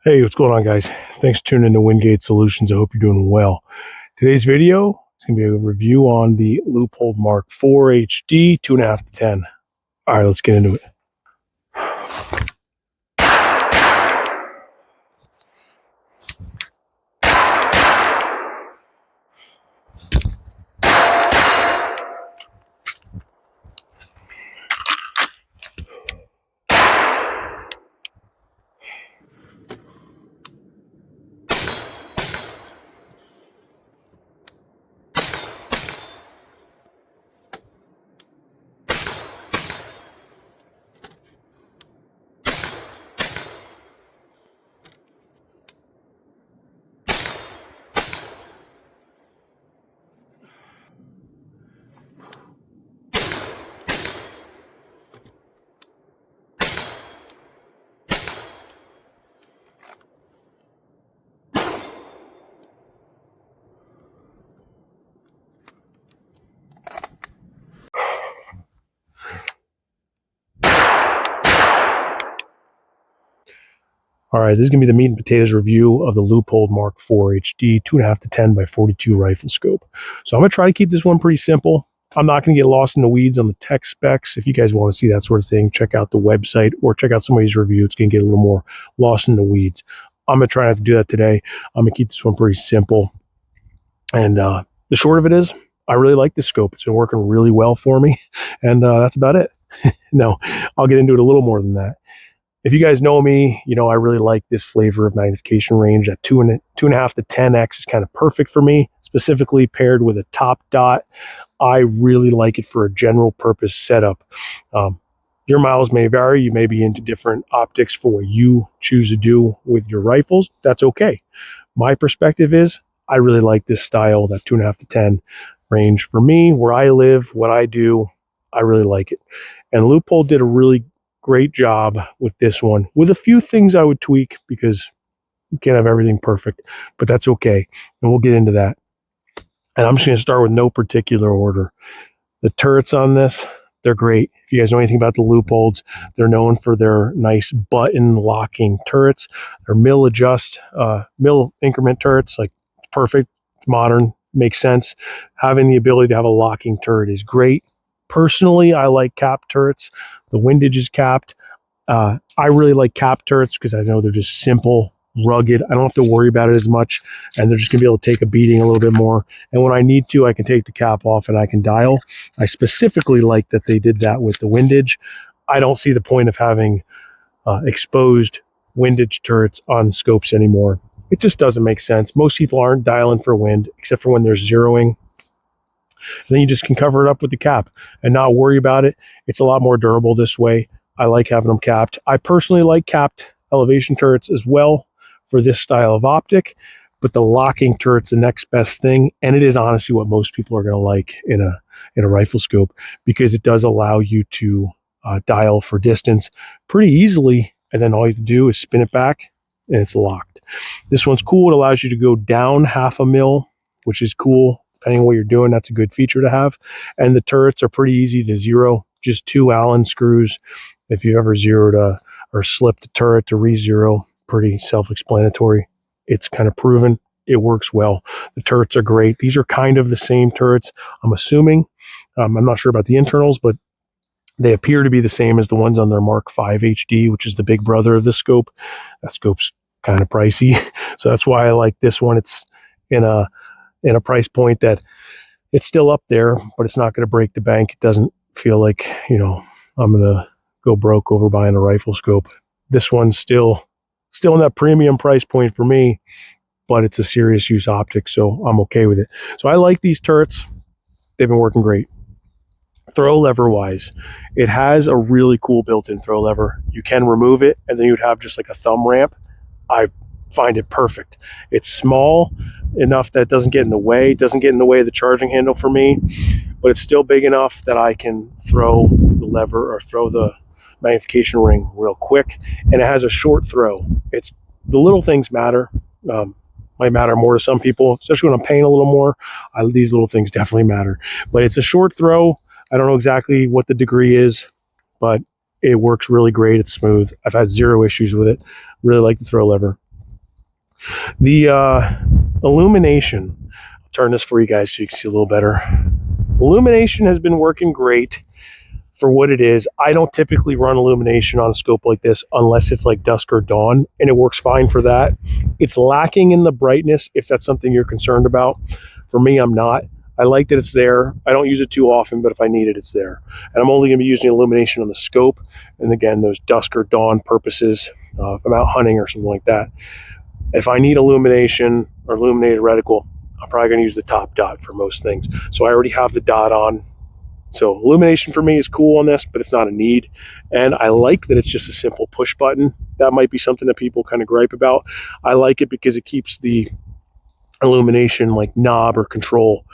Hey, what's going on, guys? Thanks for tuning in to Wingate Solutions. I hope you're doing well. Today's video is going to be a review on the Leupold Mark IV HD 2.5 to 10. All right, let's get into it. All right, this is going to be the meat and potatoes review of the Leupold Mark IV HD 2.5 to 10 by 42 rifle scope. So I'm going to try to keep this one pretty simple. I'm not going to get lost in the weeds on the tech specs. If you guys want to see that sort of thing, check out the website or check out somebody's review. It's going to get a little more lost in the weeds. I'm going to try not to do that today. I'm going to keep this one pretty simple. And the short of it is, I really like this scope. It's been working really well for me. And that's about it. No, I'll get into it a little more than that. If you guys know me, you know I really like this flavor of magnification range. At 2.5 to 10x is kind of perfect for me, specifically paired with a top dot. I really like it for a general purpose setup. Your miles may vary. You may be into different optics for what you choose to do with your rifles. That's okay. My perspective is I really like this style, that 2.5 to 10 range. For me, where I live, what I do, I really like it. And Leupold did a really great job with this one, with a few things I would tweak because you can't have everything perfect, but that's okay. And we'll get into that. And I'm just going to start with no particular order. The turrets on this, they're great. If you guys know anything about the Leupolds, they're known for their nice button locking turrets. They're mill increment turrets, like it's perfect. It's modern, makes sense. Having the ability to have a locking turret is great. Personally, I like capped turrets. The windage is capped. I really like capped turrets because I know they're just simple, rugged. I don't have to worry about it as much, and they're just going to be able to take a beating a little bit more. And when I need to, I can take the cap off and I can dial. I specifically like that they did that with the windage. I don't see the point of having exposed windage turrets on scopes anymore. It just doesn't make sense. Most people aren't dialing for wind, except for when they're zeroing. And then you just can cover it up with the cap and not worry about it. It's a lot more durable this way. I like having them capped. I personally like capped elevation turrets as well for this style of optic, but the locking turret's the next best thing. And it is honestly what most people are going to like in a rifle scope, because it does allow you to dial for distance pretty easily. And then all you have to do is spin it back and it's locked. This one's cool. It allows you to go down 0.5 mil, which is cool. Depending on what you're doing, that's a good feature to have. And the turrets are pretty easy to zero, just 2 Allen screws. If you've ever zeroed or slipped a turret to re-zero, pretty self-explanatory. It's kind of proven. It works well. The turrets are great. These are kind of the same turrets, I'm assuming. I'm not sure about the internals, but they appear to be the same as the ones on their Mark V HD, which is the big brother of the scope. That scope's kind of pricey. So that's why I like this one. It's in a price point that it's still up there, but it's not going to break the bank. It doesn't feel like, you know, I'm going to go broke over buying a rifle scope. This one's still in that premium price point for me, but it's a serious use optic, so I'm okay with it. So I like these turrets. They've been working great. Throw lever wise, it has a really cool built-in throw lever. You can remove it, and then you'd have just like a thumb ramp. I find it perfect. It's small enough that it doesn't get in the way. It doesn't get in the way of the charging handle for me, but it's still big enough that I can throw the lever or throw the magnification ring real quick. And it has a short throw. It's the little things matter. Might matter more to some people, especially when I'm paying a little more. These little things definitely matter. But it's a short throw. I don't know exactly what the degree is, but it works really great. It's smooth. I've had zero issues with it. Really like the throw lever. The Illumination, I'll turn this for you guys so you can see a little better. Illumination has been working great for what it is. I don't typically run Illumination on a scope like this unless it's like dusk or dawn, and it works fine for that. It's lacking in the brightness if that's something you're concerned about. For me, I'm not. I like that it's there. I don't use it too often, but if I need it, it's there. And I'm only going to be using Illumination on the scope. And again, those dusk or dawn purposes, if I'm out hunting or something like that. If I need Illumination or illuminated reticle, I'm probably going to use the top dot for most things. So I already have the dot on. So Illumination for me is cool on this, but it's not a need. And I like that it's just a simple push button. That might be something that people kind of gripe about. I like it because it keeps the Illumination like knob or control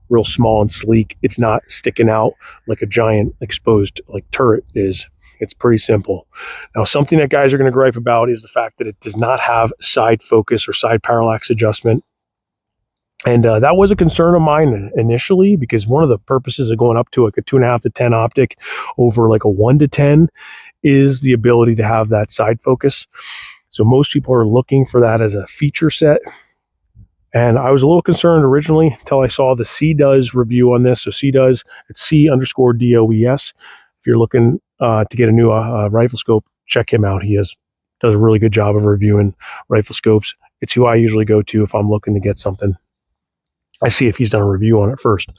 real small and sleek. It's not sticking out like a giant exposed like turret is. It's pretty simple. Now, something that guys are going to gripe about is the fact that it does not have side focus or side parallax adjustment. And that was a concern of mine initially, because one of the purposes of going up to like a 2.5 to 10 optic over like a 1 to 10 is the ability to have that side focus. So most people are looking for that as a feature set. And I was a little concerned originally until I saw the CDoes review on this. So CDoes, it's C_DOES. If you're looking to get a new rifle scope, check him out. He does a really good job of reviewing rifle scopes. It's who I usually go to if I'm looking to get something. I see if he's done a review on it first.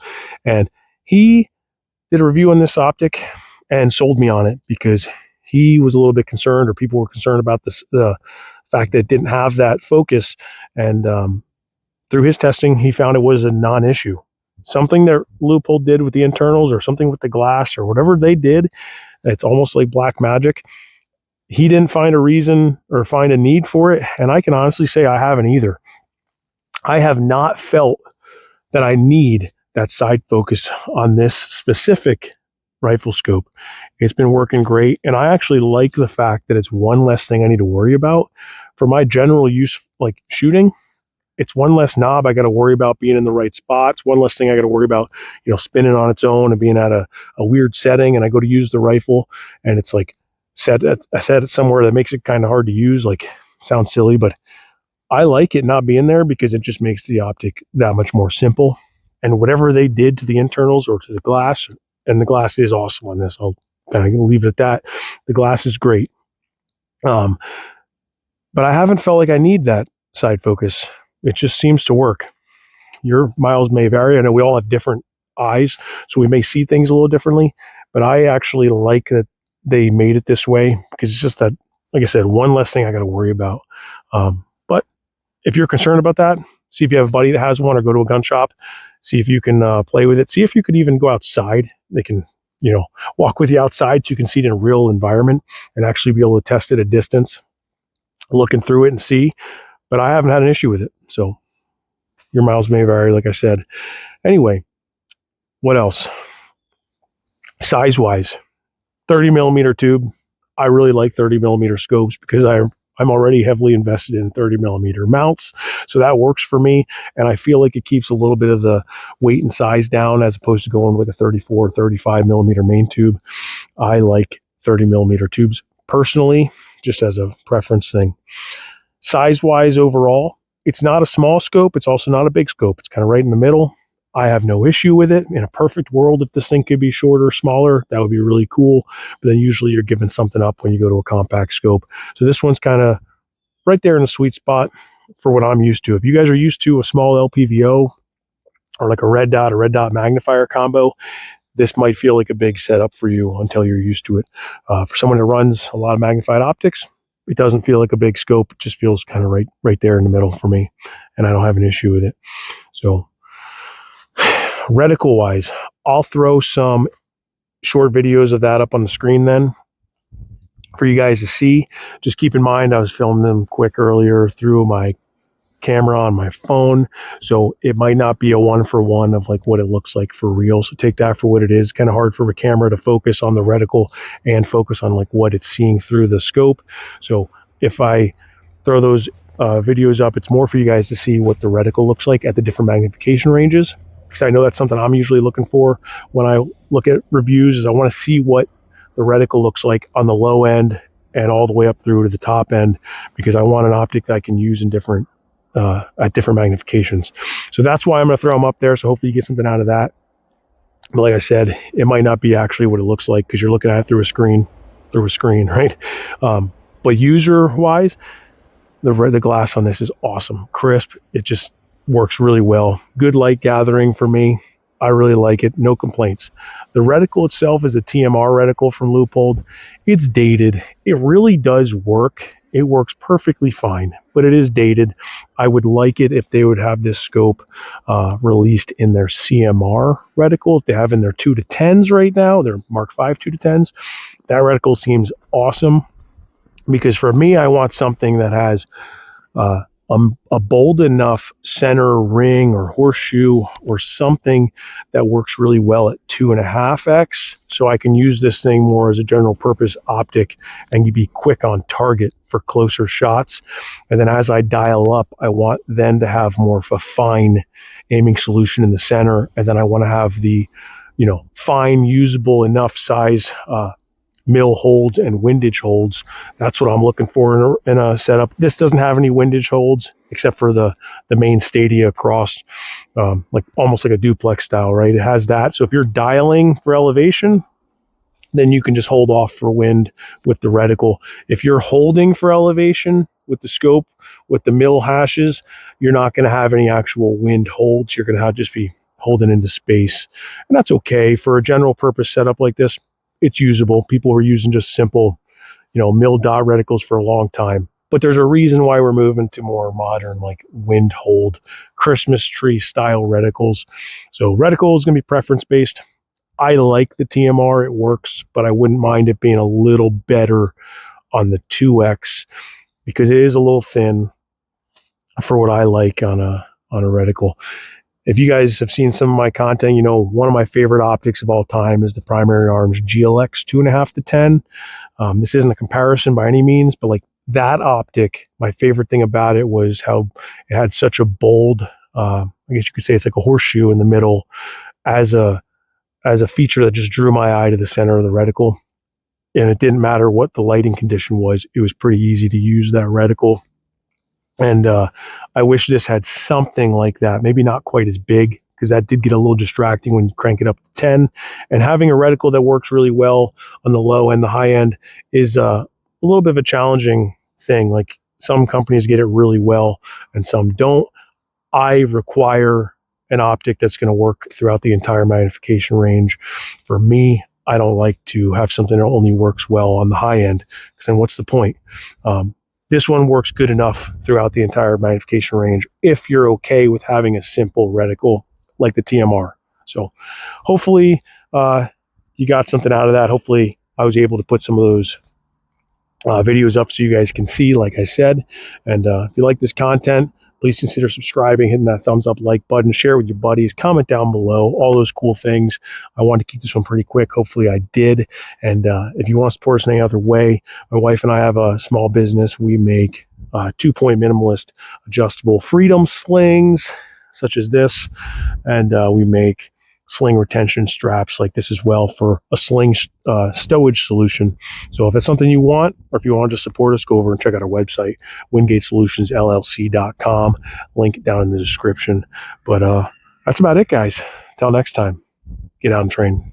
And he did a review on this optic and sold me on it because he was a little bit concerned, or people were concerned about this, the fact that it didn't have that focus. And through his testing, he found it was a non-issue. Something that Leupold did with the internals, or something with the glass, or whatever they did, it's almost like black magic. He didn't find a reason or find a need for it, and I can honestly say I haven't either. I have not felt that I need that side focus on this specific rifle scope. It's been working great, and I actually like the fact that it's one less thing I need to worry about. For my general use, like shooting, it's one less knob I got to worry about being in the right spots. One less thing I got to worry about, spinning on its own and being at a weird setting. And I go to use the rifle, and it's like I set it somewhere that makes it kind of hard to use. Like, sounds silly, but I like it not being there because it just makes the optic that much more simple. And whatever they did to the internals or to the glass, and the glass is awesome on this, I'll kind of leave it at that. The glass is great. But I haven't felt like I need that side focus. It just seems to work. Your miles may vary. I know we all have different eyes, so we may see things a little differently, but I actually like that they made it this way, because it's just that, like I said, one less thing I got to worry about. But if you're concerned about that, see if you have a buddy that has one, or go to a gun shop, see if you can play with it. See if you could even go outside. They can, walk with you outside so you can see it in a real environment and actually be able to test it at distance, looking through it and see. But I haven't had an issue with it. So your miles may vary, like I said. Anyway, what else? Size-wise, 30 millimeter tube. I really like 30 millimeter scopes because I'm already heavily invested in 30 millimeter mounts. So that works for me. And I feel like it keeps a little bit of the weight and size down, as opposed to going with a 34 or 35 millimeter main tube. I like 30 millimeter tubes personally, just as a preference thing. Size-wise overall, it's not a small scope. It's also not a big scope. It's kind of right in the middle. I have no issue with it. In a perfect world, if this thing could be shorter, smaller, that would be really cool. But then usually you're giving something up when you go to a compact scope. So this one's kind of right there in the sweet spot for what I'm used to. If you guys are used to a small LPVO or like a red dot magnifier combo, this might feel like a big setup for you until you're used to it. For someone that runs a lot of magnified optics, it doesn't feel like a big scope. It just feels kind of right there in the middle for me, and I don't have an issue with it. So reticle wise, I'll throw some short videos of that up on the screen then for you guys to see. Just keep in mind, I was filming them quick earlier through my camera on my phone, so it might not be a 1-for-1 of like what it looks like for real. So take that for what it is. Kind of hard for a camera to focus on the reticle and focus on like what it's seeing through the scope. So if I throw those videos up, it's more for you guys to see what the reticle looks like at the different magnification ranges, because I know that's something I'm usually looking for when I look at reviews, is I want to see what the reticle looks like on the low end and all the way up through to the top end, because I want an optic that I can use in different at different magnifications. So that's why I'm going to throw them up there. So hopefully you get something out of that. But like I said, it might not be actually what it looks like because you're looking at it through a screen, right? But user-wise, the glass on this is awesome, crisp. It just works really well. Good light gathering for me. I really like it. No complaints. The reticle itself is a TMR reticle from Leupold. It's dated. It really does work. It works perfectly fine, but it is dated. I would like it if they would have this scope released in their CMR reticle. If they have in their 2-10s right now, their Mark V 2-10s, that reticle seems awesome. Because for me, I want something that has a bold enough center ring or horseshoe or something that works really well at 2.5x, so I can use this thing more as a general purpose optic and you be quick on target for closer shots. And then as I dial up, I want then to have more of a fine aiming solution in the center, and then I want to have the fine usable enough size mill holds and windage holds. That's what I'm looking for in a setup. This doesn't have any windage holds except for the main stadia across, like almost like a duplex style, right? It has that. So if you're dialing for elevation, then you can just hold off for wind with the reticle. If you're holding for elevation with the scope, with the mill hashes, you're not going to have any actual wind holds. You're going to just be holding into space. And that's okay for a general purpose setup like this. It's usable. People were using just simple, mill dot reticles for a long time. But there's a reason why we're moving to more modern, like wind hold, Christmas tree style reticles. So reticle is going to be preference based. I like the TMR. It works, but I wouldn't mind it being a little better on the 2X because it is a little thin for what I like on a reticle. If you guys have seen some of my content, one of my favorite optics of all time is the Primary Arms GLX 2.5-10. This isn't a comparison by any means, but like that optic, my favorite thing about it was how it had such a bold, I guess you could say it's like a horseshoe in the middle as a feature that just drew my eye to the center of the reticle. And it didn't matter what the lighting condition was. It was pretty easy to use that reticle. And I wish this had something like that, maybe not quite as big, because that did get a little distracting when you crank it up to 10. And having a reticle that works really well on the low and the high end is a little bit of a challenging thing. Like some companies get it really well and some don't. I require an optic that's going to work throughout the entire magnification range. For me, I don't like to have something that only works well on the high end, because then what's the point? This one works good enough throughout the entire magnification range if you're okay with having a simple reticle like the TMR. So hopefully you got something out of that. Hopefully I was able to put some of those videos up so you guys can see, like I said. And if you like this content, please consider subscribing, hitting that thumbs up, like button, share with your buddies, comment down below, all those cool things. I wanted to keep this one pretty quick. Hopefully I did. And if you want to support us in any other way, my wife and I have a small business. We make 2-point minimalist adjustable freedom slings, such as this. And we make sling retention straps like this as well for a sling stowage solution. So if it's something you want, or if you want to just support us, go over and check out our website, wingatesolutionsllc.com. Link down in the description. But that's about it, guys. Till next time, get out and train.